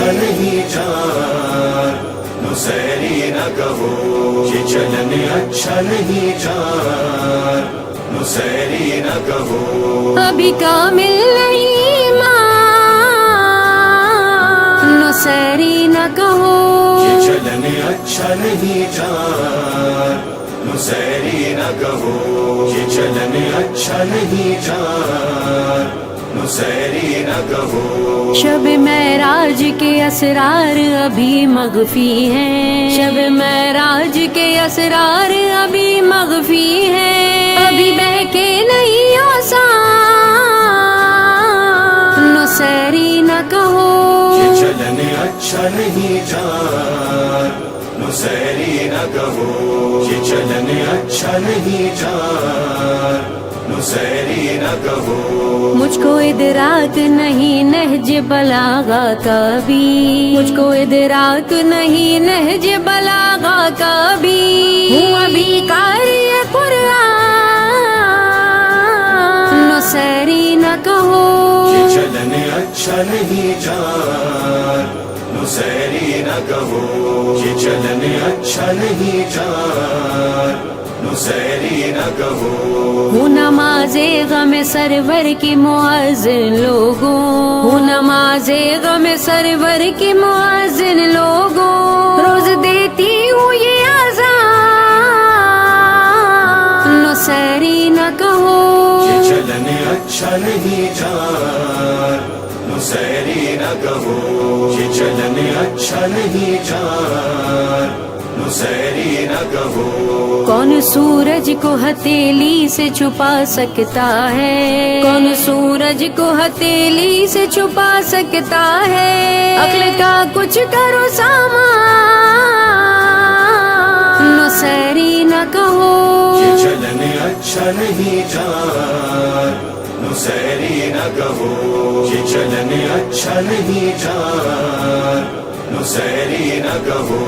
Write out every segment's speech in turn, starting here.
اچھا نہیں جان، نصیری نہ کہو کہ چلن اچھا نہیں جان، نصیری نہ کہو ابھی کامل نہیں ایمان، نصیری نہ کہو کہ چلن اچھا نہیں جان، نصیری نہ کہو کہ چلن اچھا نہیں جان، نصیری نہ کہو شب معراج کے اسرار ابھی مخفی ہیں، شب معراج کے اسرار ابھی مخفی ہیں، ابھی بہ کے نہیں آسان، نصیری نہ کہو کہ چلن اچھا نہیں جان، نصیری نہ کہو کہ چلن اچھا نہیں جان، نصیری نہ کہو مجھ کو ادراک نہیں نہج بلاغا کا بھی، مجھ کو ادراک نہیں نہج بلاغا کا بھی، ہوں ابھی قاری قرآن، نصیری نہ کہو کہ چلن اچھا نہیں جان، نصیری نہ کہو کہ چلن اچھا نہیں جان، نصیری نہ کہو ہوں نماز غم سرور کی مؤذن لوگوں، ہوں نماز غم سرور کی مؤذن لوگوں، روز دیتی ہوں یہ اذان، نصیری نہ کہو کہ چلن اچھا نہیں جان، نصیری نہ کہو کہ چلن اچھا نہیں جان، نصیری نہ کہو کون سورج کو ہتھیلی سے چھپا سکتا ہے، کون سورج کو ہتھیلی سے چھپا سکتا ہے، عقل کا کچھ کرو سامان، نصیری نہ کہو کہ چلن اچھا نہیں جان، نصیری نہ کہو کہ چلن اچھا نہیں جان، نصیری نہ کہو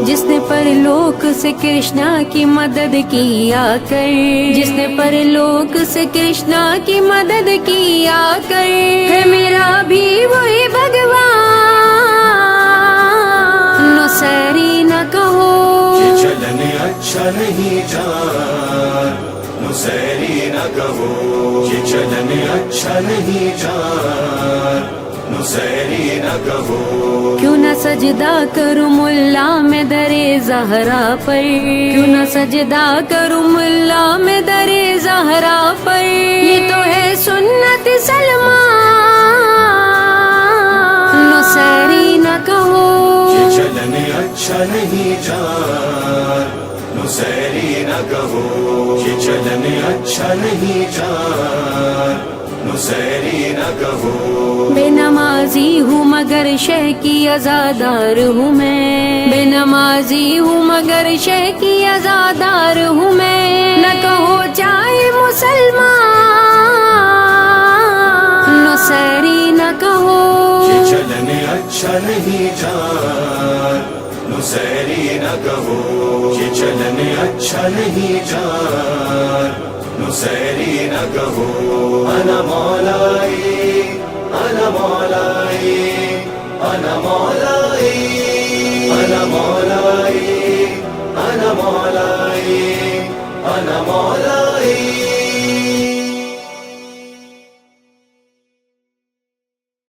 جس نے پرلوک سے کرشنا کی مدد کی آ کر، جس نے پرلوک سے کرشنا کی مدد کی آ کر، ہے میرا بھی وہی بھگوان، نصیری نہ کہو کہ چلن اچھا نہیں جان، نصیری نہ کہو کہ چلن اچھا نہیں جان، نصیری نہ کہو کیوں نہ سجدہ کروں ملا میں در زہرا پر، کیوں نہ سجدہ کروں ملا میں در زہرا پر، یہ تو ہے سنت سلمان، نصیری نہ کہو کہ چلن اچھا نہیں جان، نصیری نہ کہو کہ چلن اچھا نہیں جان، نصیری نہ کہو بے نمازی ہوں مگر شہ کی عزادار ہوں میں، بے نمازی ہوں مگر شہ کی عزادار ہوں میں، نہ کہو چاہے مسلمان، نصیری نہ کہو کہ چلن اچھا نہیں جان، نصیری نہ کہو کہ چلن اچھا نہیں جان، نصیری نہ کہو انا مولائی انا مولائی انا مولائی